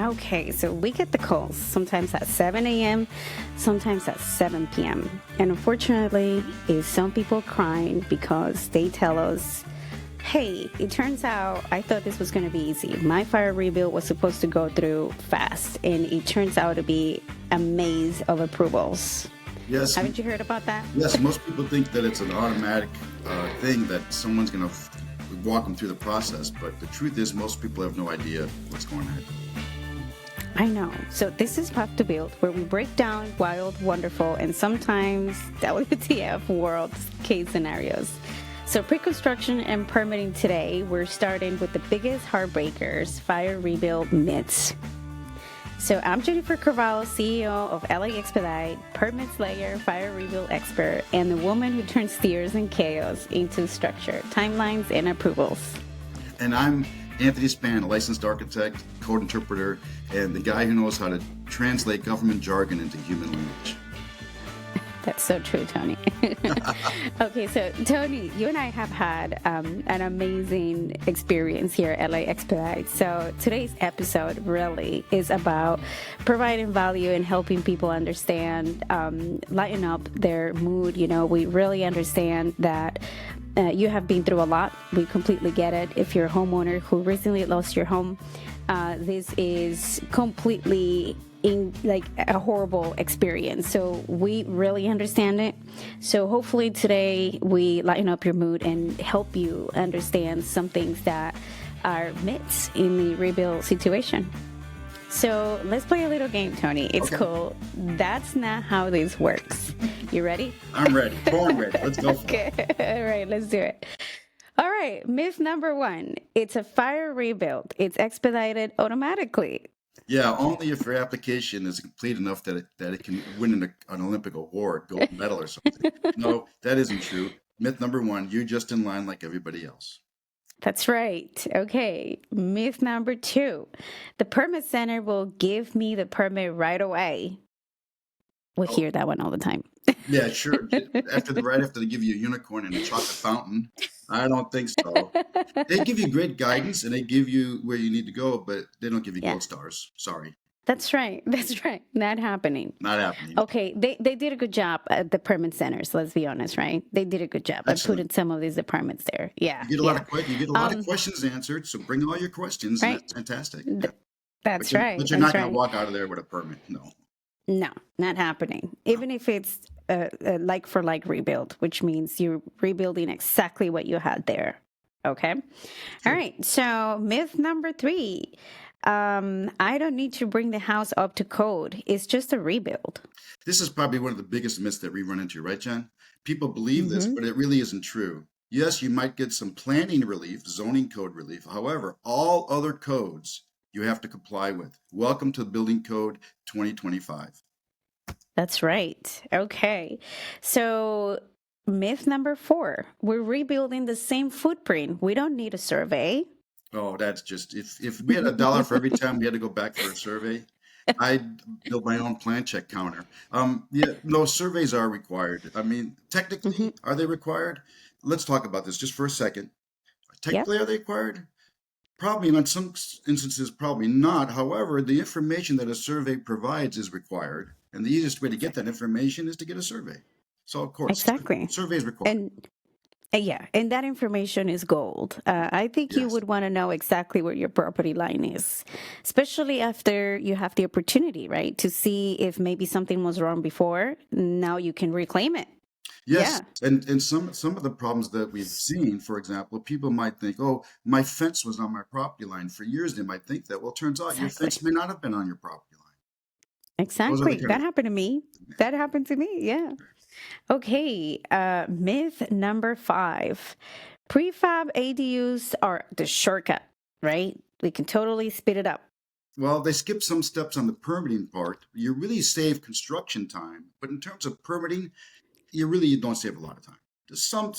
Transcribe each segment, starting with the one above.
Okay, so we get the calls sometimes at 7 a.m., sometimes at 7 p.m. And unfortunately, is some people crying because they tell us, hey, it turns out I thought this was going to be easy. My fire rebuild was supposed to go through fast, and it turns out to be a maze of approvals. Yes. Haven't you heard about that? Yes, most people think that it's an automatic thing that someone's going to walk them through the process, but the truth is most people have no idea what's going on. I know. So this is Path to Build, where we break down wild, wonderful, and sometimes WTF world case scenarios. So pre-construction and permitting today, we're starting with the biggest heartbreakers, fire rebuild myths. So I'm Jenifer Carvalho, CEO of LA Expedite, permit slayer, fire rebuild expert, and the woman who turns fears and chaos into structure, timelines, and approvals. And I'm Anthony Span, a licensed architect, code interpreter, and the guy who knows how to translate government jargon into human language. That's so true, Tony. Okay, so Tony, you and I have had an amazing experience here at LA Expedite. So today's episode really is about providing value and helping people understand, lighten up their mood. You know, we really understand that you have been through a lot. We completely get it. If you're a homeowner who recently lost your home, this is completely a horrible experience. So we really understand it. So hopefully today we lighten up your mood and help you understand some things that are myths in the rebuild situation. So let's play a little game, Tony. It's okay. Cool. That's not how this works. You ready? I'm ready. Born ready. Let's go for it. All right, let's do it. All right. Myth number 1. It's a fire rebuild. It's expedited automatically. Yeah, only if your application is complete enough that it can win an Olympic award, gold medal or something. No, that isn't true. Myth number 1, you're just in line like everybody else. That's right. Okay. Myth number 2, the permit center will give me the permit right away. We hear that one all the time. Yeah, sure. After they give you a unicorn and a chocolate fountain. I don't think so. They give you great guidance and they give you where you need to go, but they don't give you gold stars. Sorry. That's right. Not happening. Okay. They did a good job at the permit centers. Let's be honest, right? They did a good job at putting some of these departments there. Yeah. You get a lot of questions answered. So bring all your questions. Right. And that's fantastic. That's right. But you're not going to walk out of there with a permit. No, not happening. Even if it's a like for like rebuild, which means you're rebuilding exactly what you had there. Okay. Sure. All right. So myth number 3, I don't need to bring the house up to code. It's just a rebuild. This is probably one of the biggest myths that we run into, right, Jen? People believe this, but it really isn't true. Yes, you might get some planning relief, zoning code relief. However, all other codes you have to comply with. Welcome to Building Code 2025. That's right. Okay. So myth number 4, we're rebuilding the same footprint. We don't need a survey. Oh, that's just, if we had $1 for every time we had to go back for a survey, I'd build my own plan check counter. No, surveys are required. I mean, technically, are they required? Let's talk about this just for a second. Technically, are they required? Probably, in some instances, probably not. However, the information that a survey provides is required. And the easiest way to get that information is to get a survey. So, of course, survey is required. And that information is gold. I think you would want to know exactly where your property line is, especially after you have the opportunity, right, to see if maybe something was wrong before. Now you can reclaim it. Yes, and some of the problems that we've seen, for example, people might think, oh, my fence was on my property line. For years, they might think that. Well, it turns out your fence may not have been on your property line. Exactly. That happened to me. Yeah. Okay. Myth number 5, prefab ADUs are the shortcut, right? We can totally speed it up. Well, they skip some steps on the permitting part. You really save construction time. But in terms of permitting, you really don't save a lot of time. Just some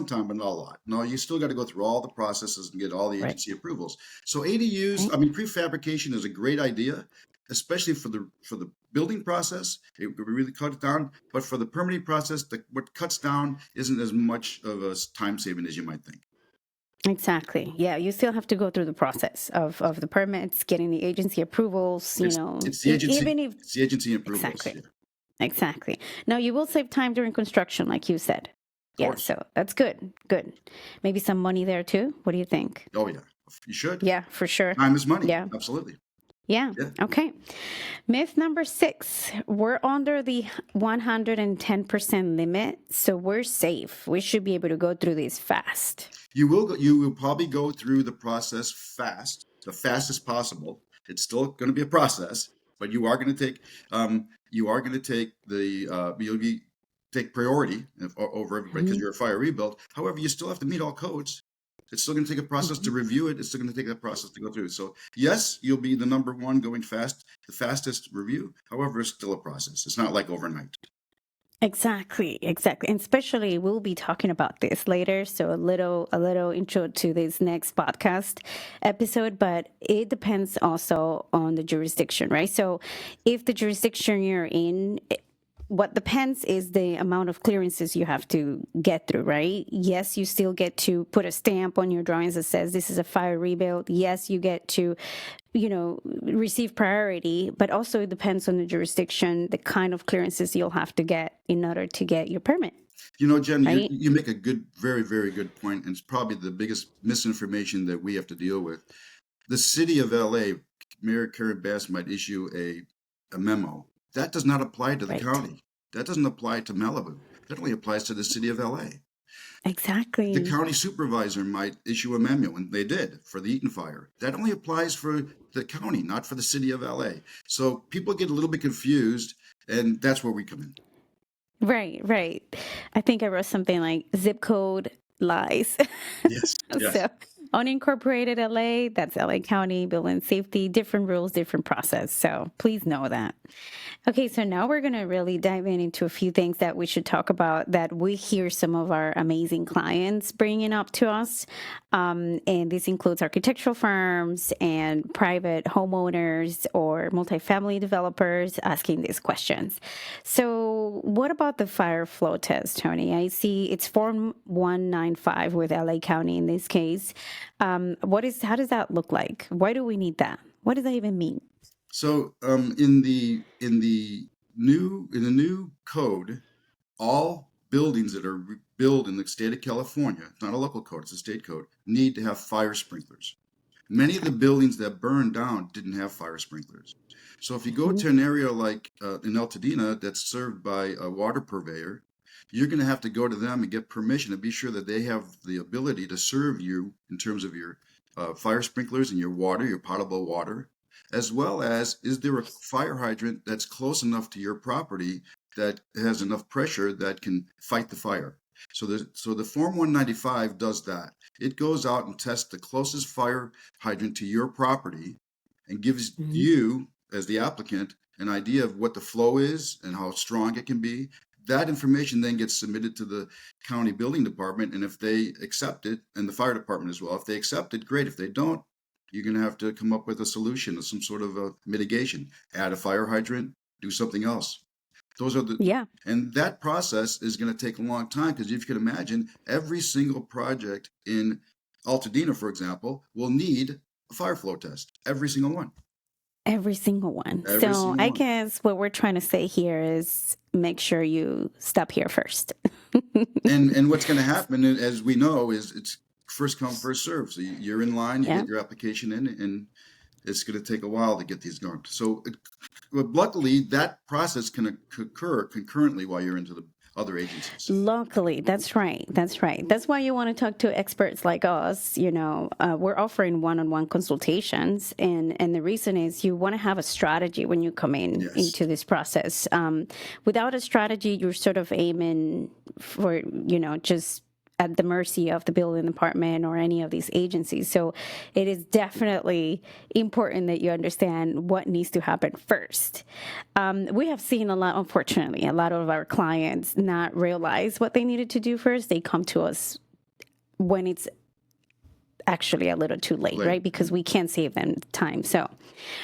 time, but not a lot. No, you still got to go through all the processes and get all the agency approvals. So ADUs, prefabrication is a great idea, especially for the building process. It would really cut it down. But for the permitting process, what cuts down isn't as much of a time saving as you might think. Exactly. Yeah, you still have to go through the process of the permits, getting the agency approvals, It's the agency. even if It's the agency approvals. exactly. Yeah, of Exactly. Now you will save time during construction, like you said. Yeah, course. so that's good. Good. Maybe some money there too. What do you think? Oh yeah, you should. Yeah, for sure. Time is money. Yeah. Absolutely. Yeah. Yeah. Okay. Myth number 6. We're under the 110% limit, so we're safe. We should be able to go through these fast. You will probably go through the process fast, the fastest possible. It's still going to be a process, but you are going to take take priority over everybody because Mhm. you're a fire rebuild. However, you still have to meet all codes. It's still going to take a process to Mhm. review it. It's still going to take a process to go through. So yes, you'll be the number one going fast, the fastest review. However, it's still a process. It's not like overnight. Exactly, exactly. And especially we'll be talking about this later, so a little intro to this next podcast episode, but it depends also on the jurisdiction, right? So if the jurisdiction you're in, what depends is the amount of clearances you have to get through, right? Yes, you still get to put a stamp on your drawings that says this is a fire rebuild. Yes, you get to, receive priority, but also it depends on the jurisdiction, the kind of clearances you'll have to get in order to get your permit, Jen, right? you make a good, very, very good point, and it's probably the biggest misinformation that we have to deal with. The city of LA, Mayor Karen Bass might issue a memo. That does not apply to the Right. county. That doesn't apply to Malibu. That only applies to the city of LA. The Exactly. county supervisor might issue a memo, and they did for the Eaton fire. That only applies for the county, not for the city of LA. So people get a little bit confused, and that's where we come in. Right, right. I think I wrote something like zip code lies. Yes, yes. So unincorporated LA, that's LA County, building safety, different rules, different process. So please know that. Okay, so now we're going to really dive into a few things that we should talk about that we hear some of our amazing clients bringing up to us. And this includes architectural firms and private homeowners or multifamily developers asking these questions. So, what about the fire flow test, Tony? I see it's Form 195 with LA County in this case. How does that look like? Why do we need that? What does that even mean? So in the new code, all buildings that are built in the state of California, it's not a local code, it's a state code, need to have fire sprinklers. Many of the buildings that burned down didn't have fire sprinklers. So if you go Mhm. to an area like in Altadena that's served by a water purveyor, you're going to have to go to them and get permission to be sure that they have the ability to serve you in terms of your fire sprinklers and your water, your potable water, as well as is there a fire hydrant that's close enough to your property that has enough pressure that can fight the fire. So the Form 195 does that. It goes out and tests the closest fire hydrant to your property and gives Mhm. you, as the applicant, an idea of what the flow is and how strong it can be. That information then gets submitted to the county building department, and if they accept it, and the fire department as well, if they accept it, great. If they don't, you're going to have to come up with a solution, some sort of a mitigation, add a fire hydrant, do something else. Those are the, Yeah. and that process is going to take a long time because if you can imagine, every single project in Altadena, for example, will need a fire flow test. Every single one. Every single one. Every So single I one. guess what we're trying to say here is make sure you stop here first. And what's going to happen, as we know, is it's first come, first serve. So you're in line, you Yeah. get your application in, and it's going to take a while to get these going. So, but luckily, that process can occur concurrently while you're into the other agencies. Locally, that's right. That's right. That's why you want to talk to experts like us. We're offering one-on-one consultations, and the reason is you want to have a strategy when you come in Yes. into this process. Without a strategy, you're sort of aiming for just at the mercy of the building department or any of these agencies. So it is definitely important that you understand what needs to happen first. We have seen a lot, unfortunately, a lot of our clients not realize what they needed to do first. They come to us when it's actually a little too late, Late. right? Because we can't save them time. So,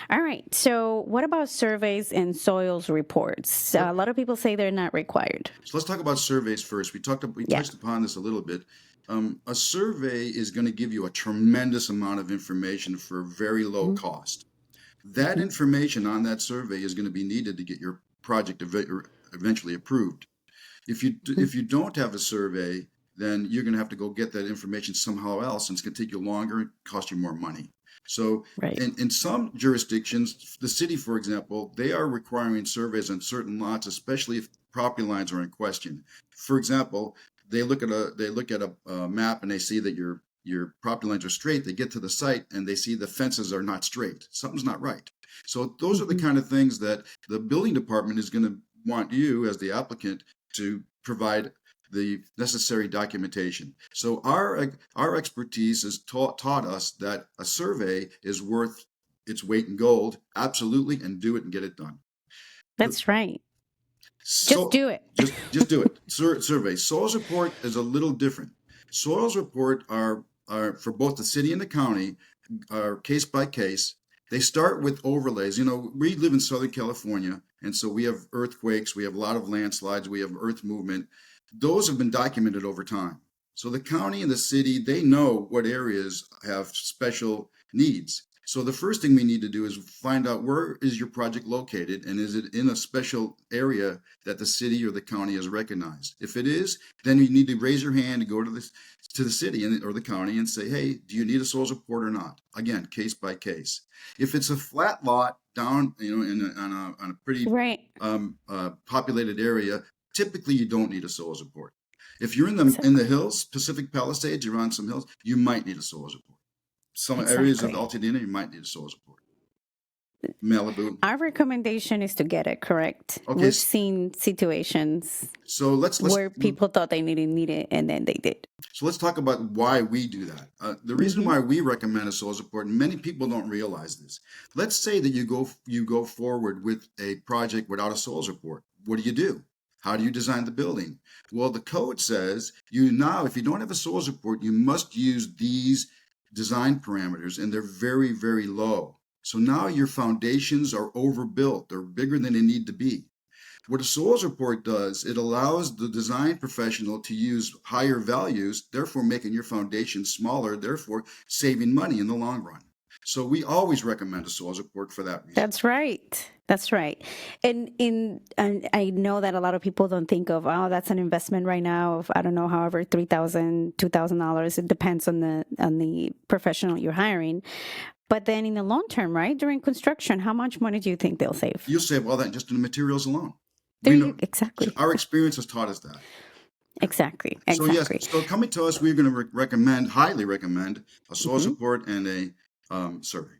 all right. So, what about surveys and soils reports? A lot of people say they're not required. So let's talk about surveys first. We Yeah. touched upon this a little bit. A survey is going to give you a tremendous amount of information for very low cost. That Mm-hmm. information on that survey is going to be needed to get your project eventually approved. If you don't have a survey, then you're going to have to go get that information somehow else, and it's going to take you longer and cost you more money. So Right. in some jurisdictions, the city, for example, they are requiring surveys on certain lots, especially if property lines are in question. For example, they look at a map and they see that your property lines are straight. They get to the site and they see the fences are not straight. Something's not right. So those are the Mm-hmm. kind of things that the building department is going to want you as the applicant to provide the necessary documentation. So our expertise has taught us that a survey is worth its weight in gold, absolutely, and do it and get it done. That's right. Just So do it. just do it. Survey. Soils report is a little different. Soils report are for both the city and the county, are case by case. They start with overlays. You know, we live in Southern California, and so we have earthquakes, we have a lot of landslides, we have earth movement. Those have been documented over time. So the county and the city, they know what areas have special needs. So the first thing we need to do is find out, where is your project located, and is it in a special area that the city or the county has recognized? If it is, then you need to raise your hand and go to the city or the county and say, hey, do you need a soils report or not? Again, case by case. If it's a flat lot down, on a pretty Right. populated area, typically you don't need a soils report. If you're in the Exactly. hills, Pacific Palisades, you're on some hills, you might need a soils report. Some areas of Exactly. Altadena, you might need a soils report. Malibu. Our recommendation is to get it correct. Okay, We've seen situations so where people thought they didn't need it and then they did. let's talk about why we do that. The reason Mm-hmm. why we recommend a soils report, and many people don't realize this. Let's say that you go forward with a project without a soils report. What do you do? How do you design the building? Well, the code says if you don't have a soils report, you must use these design parameters, and they're very, very low. So now your foundations are overbuilt. They're bigger than they need to be. What a soils report does, it allows the design professional to use higher values, therefore making your foundation smaller, therefore saving money in the long run. So we always recommend a soils report for that reason. That's right. That's right. And I know that a lot of people don't think of, oh, that's an investment right now of, I don't know, however, $3,000, $2,000. It depends on the professional you're hiring. But then in the long term, right, during construction, how much money do you think they'll save? You'll save all that just in the materials alone. There We you know exactly. our experience has taught us that. Exactly. So yes, Exactly. so coming to us, we're going to highly recommend a soils Hmm. report and a survey.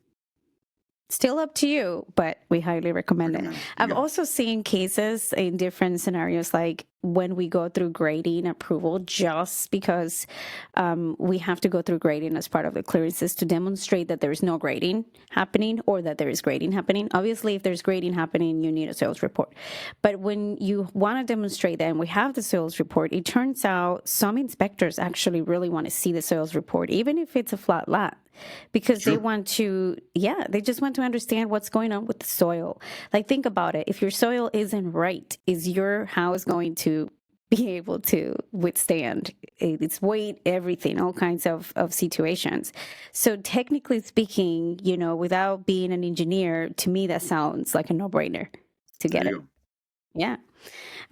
Still up to you, but we highly recommend it. Recommend it. I've You got it. also seen cases in different scenarios, like when we go through grading approval, just because we have to go through grading as part of the clearances to demonstrate that there is no grading happening or that there is grading happening. Obviously, if there's grading happening, you need a sales report. But when you want to demonstrate that and we have the sales report, it turns out some inspectors actually really want to see the sales report, even if it's a flat lot, because they Sure. want to, they just want to understand what's going on with the soil. Like, think about it. If your soil isn't right, is your house going to be able to withstand its weight, everything, all kinds of situations? So technically speaking, without being an engineer, to me, that sounds like a no-brainer to There get you it. go. Yeah.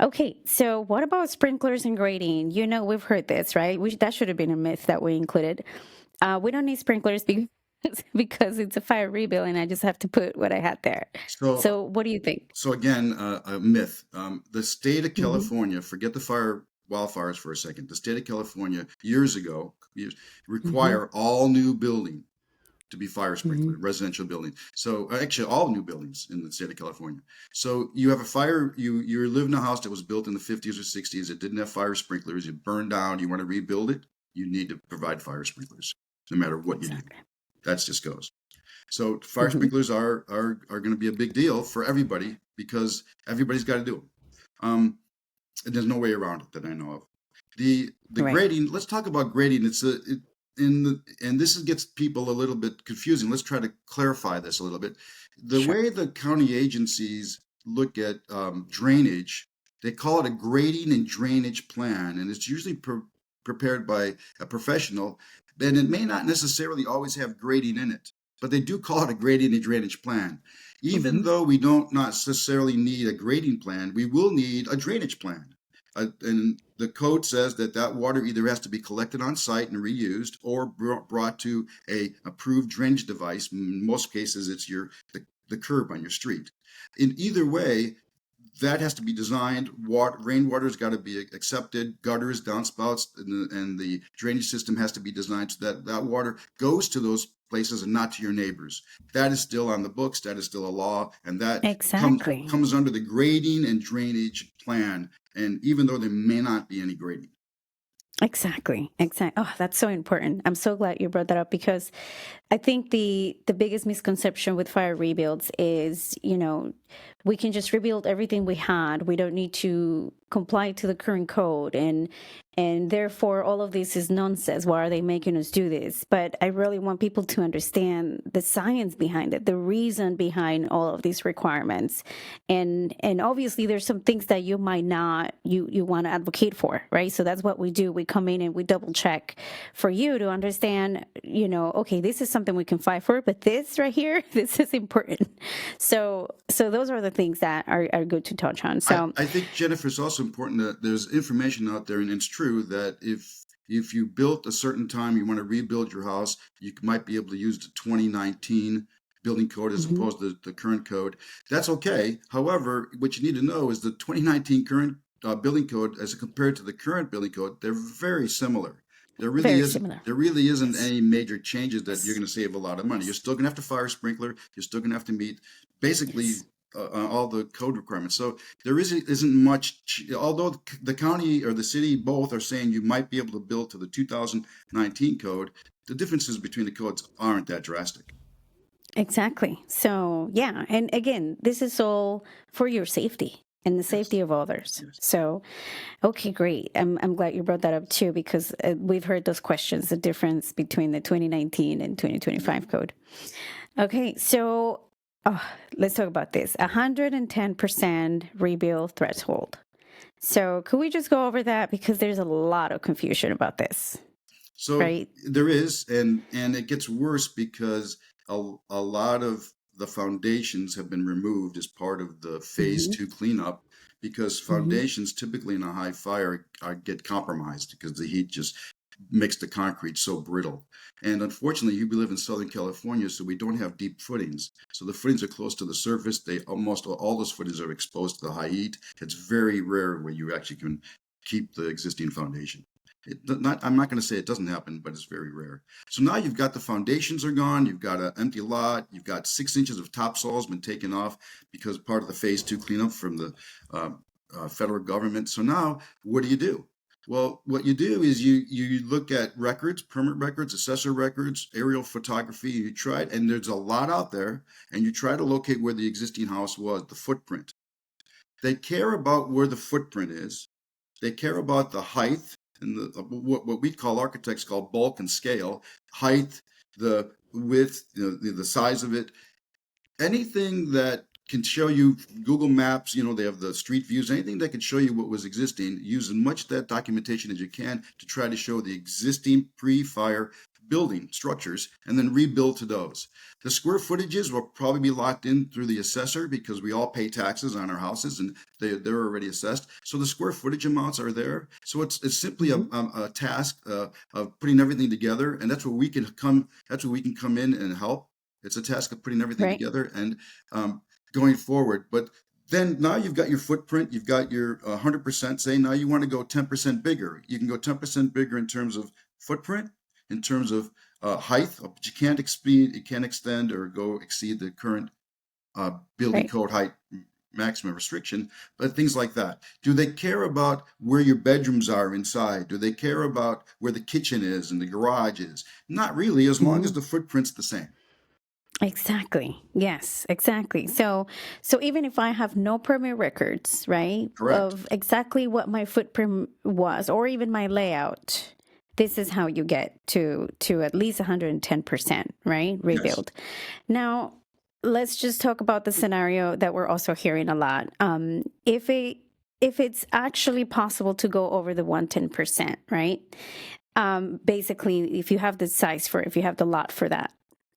Okay, so what about sprinklers and grading? We've heard this, right? That should have been a myth that we included. We don't need sprinklers because it's a fire rebuild, and I just have to put what I had there. So So, what do you think? So again, a myth. The state of Hmm. California, forget the wildfires for a second. The state of California years ago Hmm. require all new building to be fire Hmm. sprinkler, residential building. So actually, all new buildings in the state of California. So you have a fire. You live in a house that was built in the 50s or 60s. It didn't have fire sprinklers. It burned down. You want to rebuild it. You need to provide fire sprinklers, no matter what you do. Exactly. That just goes. So fire Hmm. sprinklers are going to be a big deal for everybody because everybody's got to do them. And there's no way around it that I know of. The Right. grading. Let's talk about grading. And this gets people a little bit confusing. Let's try to clarify this a little bit. The Sure. way the county agencies look at drainage, they call it a grading and drainage plan, and it's usually prepared by a professional, then it may not necessarily always have grading in it, but they do call it a grading and drainage plan. Even Hmm. though we don't not necessarily need a grading plan, we will need a drainage plan. And the code says that that water either has to be collected on site and reused or brought to a approved drainage device. In most cases, it's the curb on your street. In either way, that has to be designed. Rainwater's got to be accepted. Gutters, downspouts, and the drainage system has to be designed so that that water goes to those places and not to your neighbors. That is still on the books. That is still a law, and that comes Exactly. comes under the grading and drainage plan. And even though there may not be any grading. Exactly. Exactly. Oh, that's so important. I'm so glad you brought that up because I think the biggest misconception with fire rebuilds is, we can just rebuild everything we had. We don't need to comply to the current code, and therefore all of this is nonsense. Why are they making us do this? But I really want people to understand the science behind it, the reason behind all of these requirements. And obviously there's some things that you might not you want to advocate for, right? So that's what we do. We come in and we double check for you to understand, okay, this is something we can fight for, but this right here, this is important. So those are the things that are good to touch on. So I think, Jennifer, it's also important that there's information out there, and it's true that if you built a certain time, you want to rebuild your house, you might be able to use the 2019 building code as mhm, opposed to the current code. That's okay. However, what you need to know is the 2019 current building code, as compared to the current building code, they're very similar. There really very isn't similar. there really isn't Yes. any major changes that you're going to save a lot of money. You're still going to have to fire sprinkler. You're still going to have to meet basically Yes. all the code requirements. So there isn't much, although the county or the city both are saying you might be able to build to the 2019 code, the differences between the codes aren't that drastic. Exactly. So, yeah. And again, this is all for your safety and the Yes, safety of others. yes. So, okay, great. I'm glad you brought that up too, because we've heard those questions, the difference between the 2019 and Mhm. 2025 code. Okay. So, oh, let's talk about this 110% rebuild threshold. So, could we just go over that? Because there's a lot of confusion about this, So right? there is, and it gets worse because a lot of the foundations have been removed as part of the phase Hmm. two cleanup because Hmm. foundations typically in a high fire get compromised because the heat just makes the concrete so brittle. And unfortunately, we live in Southern California, so we don't have deep footings. So the footings are close to the surface. They almost all those footings are exposed to the high heat. It's very rare where you actually can keep the existing foundation. I'm not going to say it doesn't happen, but it's very rare. So now you've got the foundations are gone. You've got an empty lot. You've got 6 inches of topsoil has been taken off because part of the phase two cleanup from the uh, federal government. So now what do? Well, what you do is you look at records, permit records, assessor records, aerial photography. You try it, and there's a lot out there, and you try to locate where the existing house was, the footprint. They care about where the footprint is. They care about the height and what we call architects call bulk and scale, height, the width, the size of it, anything that can show you Google Maps, they have the street views, anything that can show you what was existing, use as much of that documentation as you can to try to show the existing pre-fire building structures and then rebuild to those. The square footages will probably be locked in through the assessor because we all pay taxes on our houses and they're already assessed. So the square footage amounts are there. So it's simply Hmm. a task of putting everything together, and that's where we can come in and help. It's a task of putting everything Right. together and um, going forward. But then now you've got your footprint, you've got your 100%. Say now you want to go 10% bigger. You can go 10% bigger in terms of footprint, in terms of height, but you can't extend or go exceed the current building Right. code height maximum restriction, but things like that. Do they care about where your bedrooms are inside? Do they care about where the kitchen is and the garage is? Not really, as long as Mhm. the footprint's the same. Exactly. Yes, exactly. So even if I have no permit records, right, Correct. of exactly what my footprint was or even my layout, this is how you get to at least 110%, right? Yes. Rebuild. Now, let's just talk about the scenario that we're also hearing a lot. If a if it's actually possible to go over the 110%, right? Basically, if you have the size for it, if you have the lot for that,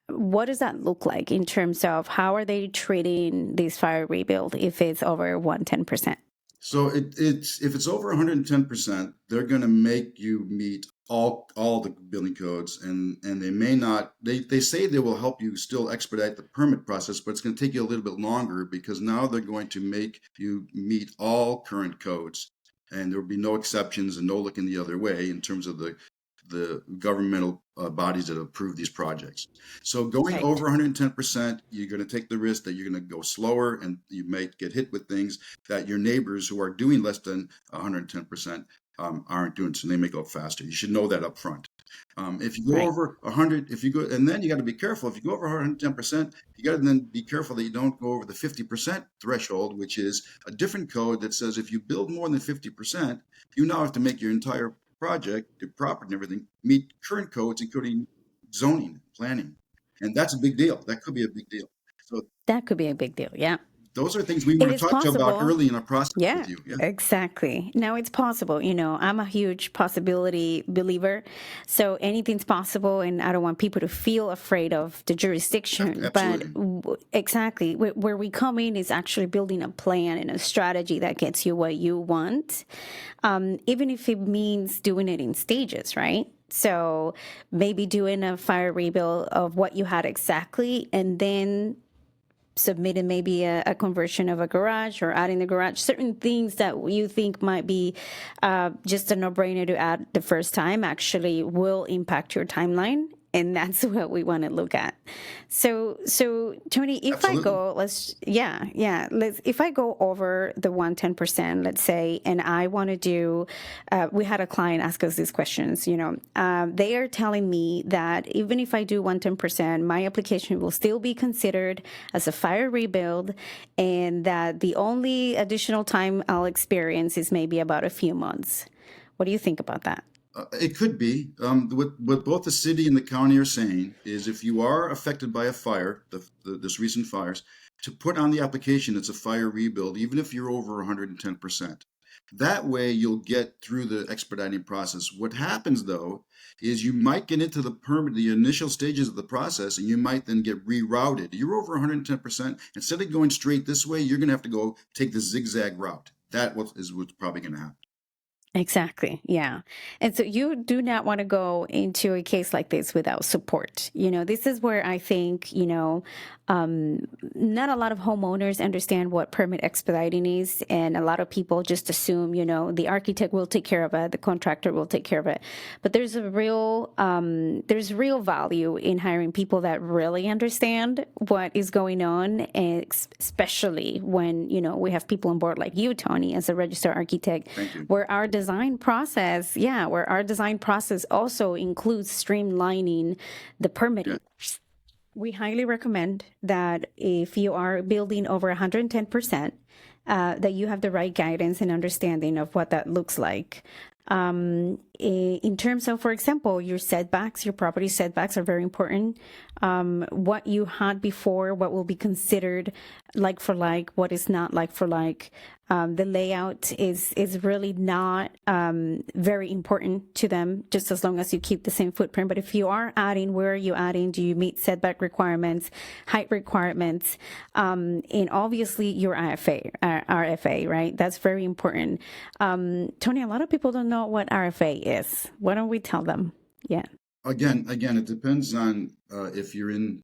what does that look like in terms of how are they treating this fire rebuild if it's over 110%? So it's if it's over 110%, they're going to make you meet all the building codes, and they may not. They say they will help you still expedite the permit process, but it's going to take you a little bit longer because now they're going to make you meet all current codes, and there will be no exceptions and no looking the other way in terms of the governmental bodies that approve these projects. So going Right. over 110%, you're going to take the risk that you're going to go slower and you might get hit with things that your neighbors who are doing less than 110% aren't doing. So they may go faster. You should know that up front. If you go Right. over 100, if you go, and then you got to be careful. If you go over 110%, you got to then be careful that you don't go over the 50% threshold, which is a different code that says if you build more than 50%, you now have to make your entire project, your property and everything, meet current codes, including zoning, planning. And that's a big deal. That could be a big deal. So That could be a big deal. Yeah. those are things we It want to is talk to you about possible. early in our process Yeah, with you. Yeah, exactly. Now it's possible. I'm a huge possibility believer. So anything's possible. And I don't want people to feel afraid of the jurisdiction. But absolutely. exactly, where we come in is actually building a plan and a strategy that gets you what you want, even if it means doing it in stages, right? So maybe doing a fire rebuild of what you had exactly, and then submitting maybe a conversion of a garage or adding the garage, certain things that you think might be just a no-brainer to add the first time actually will impact your timeline. And that's what we want to look at. So Tony, if I Absolutely. go, if I go over the 110%, let's say, and I want to do, we had a client ask us these questions, they are telling me that even if I do 110%, my application will still be considered as a fire rebuild, and that the only additional time I'll experience is maybe about a few months. What do you think about that? It could be. What both the city and the county are saying is if you are affected by a fire, this recent fires, to put on the application it's a fire rebuild, even if you're over 110%. That way you'll get through the expediting process. What happens though is you might get into the permit, the initial stages of the process, and you might then get rerouted. You're over 110%. Instead of going straight this way, you're going to have to go take the zigzag route. Is what's probably going to happen. Exactly. Yeah. And so you do not want to go into a case like this without support. This is where I think, not a lot of homeowners understand what permit expediting is. And a lot of people just assume, the architect will take care of it, the contractor will take care of it. But there's there's real value in hiring people that really understand what is going on, and especially when, we have people on board like you, Tony, as a registered architect, Thank you. where our design process also includes streamlining the Yeah. permitting. We highly recommend that if you are building over 110%, that you have the right guidance and understanding of what that looks like. In terms of, for example, your setbacks, your property setbacks are very important. What you had before, what will be considered like for like, what is not like for like. The layout is really not very important to them, just as long as you keep the same footprint. But if you are adding, where are you adding? Do you meet setback requirements, height requirements, and obviously your RFA, right? That's very important. Tony, a lot of people don't know what RFA is. Why don't we tell them? Yeah. Again, it depends on if you're in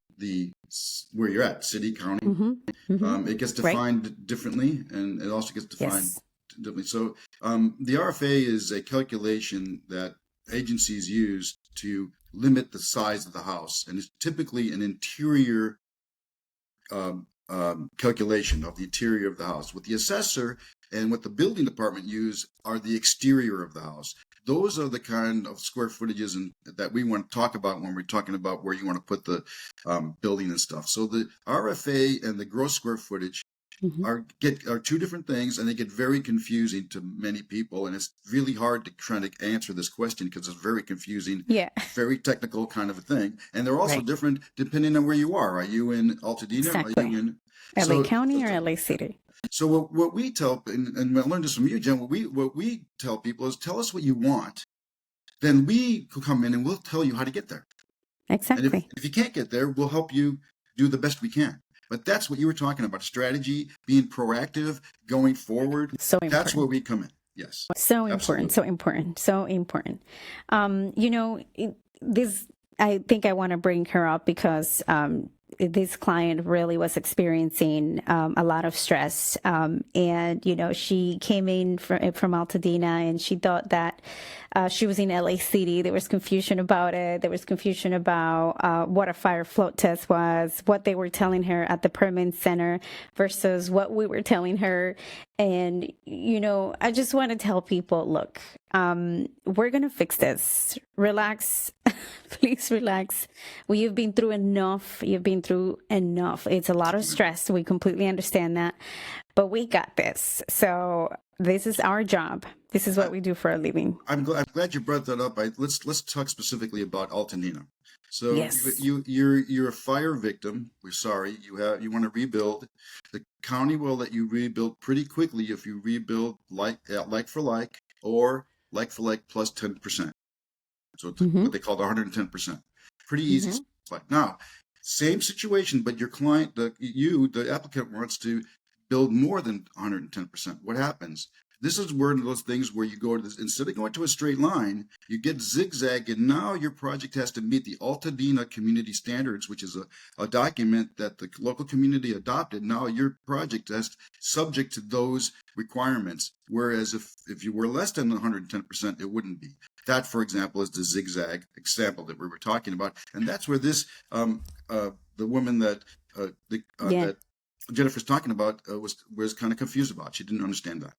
where you're at, city, county. Mm-hmm. Mm-hmm. It gets Right. defined differently, and it also gets defined Yes. differently. So the RFA is a calculation that agencies use to limit the size of the house, and it's typically an interior calculation of the interior of the house. What the assessor and what the building department use are the exterior of the house. Those are the kind of square footages that we want to talk about when we're talking about where you want to put the building and stuff. So the RFA and the gross square footage Mm-hmm. are two different things, and they get very confusing to many people. And it's really hard to try to answer this question because it's very confusing, Yeah. very technical kind of a thing. And they're also Right. different depending on where you are. Are you in Altadena? Are you Exactly. in LA so County or LA City? So what we tell, and I learned this from you, Jen, what we tell people is tell us what you want. Then we will come in and we'll tell you how to get there. And Exactly. if you can't get there, we'll help you do the best we can. But that's what you were talking about, strategy, being proactive, going forward. So That's where important. we come in. Yes, So important. absolutely. So important. So important. This, I think I want to bring her up because this client really was experiencing a lot of stress. And, she came in from Altadena and she thought that she was in LA City. There was confusion about it. There was confusion about what a fire float test was, what they were telling her at the permit center versus what we were telling her. And, I just want to tell people, look, we're going to fix this. Relax. Please relax. You've been through enough. You've been through enough. It's a lot of stress. We completely understand that, but we got this. So this is our job. This is what we do for a living. I'm glad you brought that up. Let's talk specifically about Altamira. So Yes. you're a fire victim. We're sorry. You want to rebuild. The county will let you rebuild pretty quickly if you rebuild like for like or like for like plus 10%. So it's what they call the 110%. Pretty easy. Now, same situation, but your client, the applicant wants to build more than 110%. What happens? This is one of those things where you go to this, instead of going to a straight line, you get zigzag, and now your project has to meet the Altadena community standards, which is a document that the local community adopted. Now your project is subject to those requirements. Whereas if you were less than 110%, it wouldn't be. That, for example, is the zigzag example that we were talking about. And that's where this, the woman that that Jenifer's talking about was kind of confused about. She didn't understand that.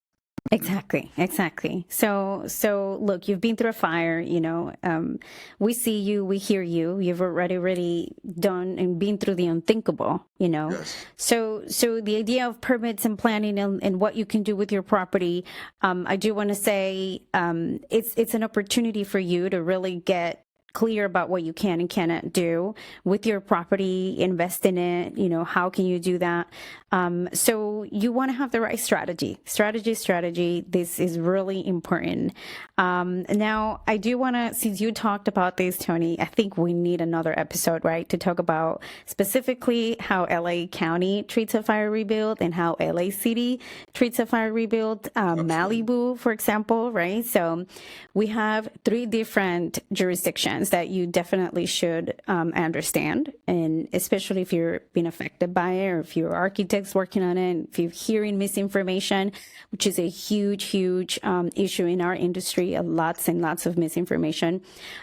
Exactly. So look, you've been through a fire, we see you, we hear you, you've already done and been through the unthinkable, Yes. So the idea of permits and planning and what you can do with your property, I do want to say, it's an opportunity for you to really get clear about what you can and cannot do with your property, invest in it, how can you do that? So you want to have the right strategy. This is really important. Now I do want to, since you talked about this, Tony, I think we need another episode, right? To talk about specifically how LA County treats a fire rebuild and how LA City treats a fire rebuild, Malibu, for example, right? So we have 3 different jurisdictions that you definitely should understand, and especially if you're being affected by it, or if you're architects working on it, if you're hearing misinformation, which is a huge issue in our industry, lots and lots of misinformation.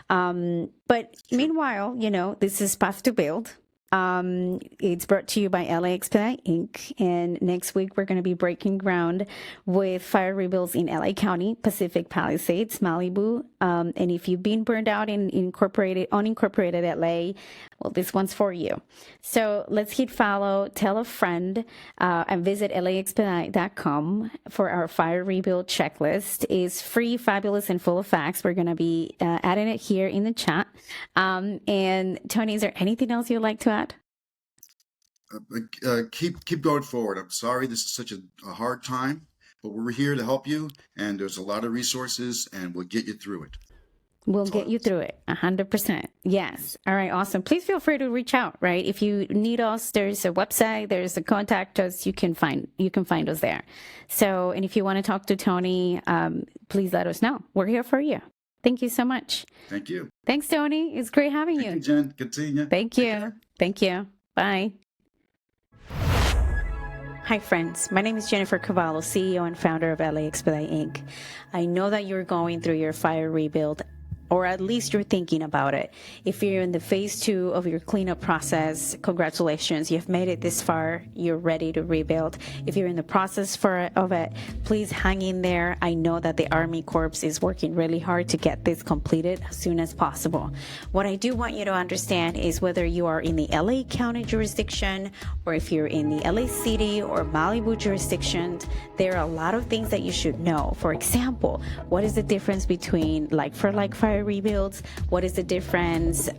But meanwhile, this is Path to Build. It's brought to you by LA Expedite Inc. And next week, we're going to be breaking ground with fire rebuilds in LA County, Pacific Palisades, Malibu. And if you've been burned out in unincorporated LA, well, this one's for you. So let's hit follow, tell a friend, and visit laexpedite.com for our fire rebuild checklist. It's free, fabulous, and full of facts. We're going to be adding it here in the chat. And Tony, is there anything else you'd like to add? Keep going forward. I'm sorry this is such a hard time, but we're here to help you, and there's a lot of resources, and we'll get you through it. We'll get you through it. 100%. Yes. All right. Awesome. Please feel free to reach out, right? If you need us, there's a website, there's a contact us. You can find us there. So, and if you want to talk to Tony, please let us know. We're here for you. Thank you so much. Thank you. Thanks, Tony. It's great having you. Thank you, Jen. Good seeing you. Thank you. Thank you. Bye. Hi, friends. My name is Jenifer Carvalho, CEO and founder of LA Expedite Inc. I know that you're going through your fire rebuild, or at least you're thinking about it. If you're in the phase 2 of your cleanup process, congratulations, you've made it this far. You're ready to rebuild. If you're in the process of it, please hang in there. I know that the Army Corps is working really hard to get this completed as soon as possible. What I do want you to understand is whether you are in the LA County jurisdiction, or if you're in the LA City or Malibu jurisdiction, there are a lot of things that you should know. For example, what is the difference between like-for-like fire fire rebuilds? What is the difference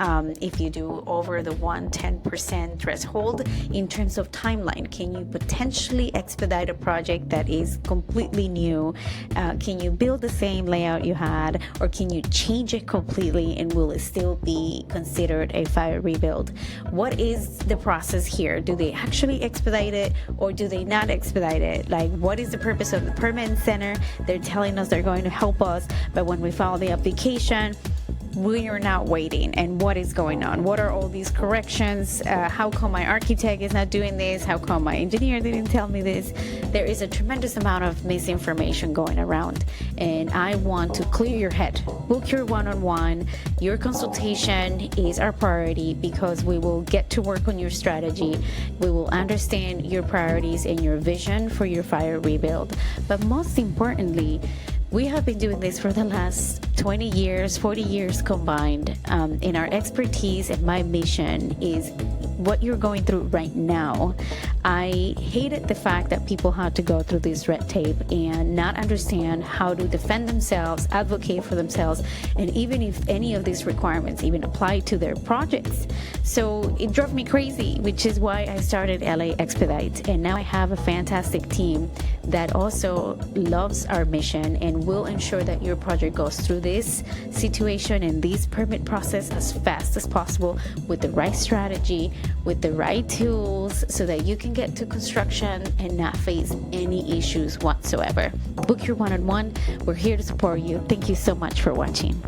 if you do over the 110% threshold in terms of timeline? Can you potentially expedite a project that is completely new? Can you build the same layout you had, or can you change it completely and will it still be considered a fire rebuild? What is the process here? Do they actually expedite it or do they not expedite it? Like, what is the purpose of the permit center? They're telling us they're going to help us, but when we file the application, we are not waiting. And what is going on? What are all these corrections? How come my architect is not doing this? How come my engineer didn't tell me this? There is a tremendous amount of misinformation going around, and I want to clear your head. Book your one-on-one. Your consultation is our priority because we will get to work on your strategy. We will understand your priorities and your vision for your fire rebuild. But most importantly, we have been doing this for the last 20 years, 40 years combined, and our expertise and my mission is what you're going through right now. I hated the fact that people had to go through this red tape and not understand how to defend themselves, advocate for themselves, and even if any of these requirements even apply to their projects. So it drove me crazy, which is why I started LA Expedite. And now I have a fantastic team that also loves our mission and will ensure that your project goes through this situation and this permit process as fast as possible with the right strategy, with the right tools, so that you can get to construction and not face any issues whatsoever. Book your one-on-one. We're here to support you. Thank you so much for watching.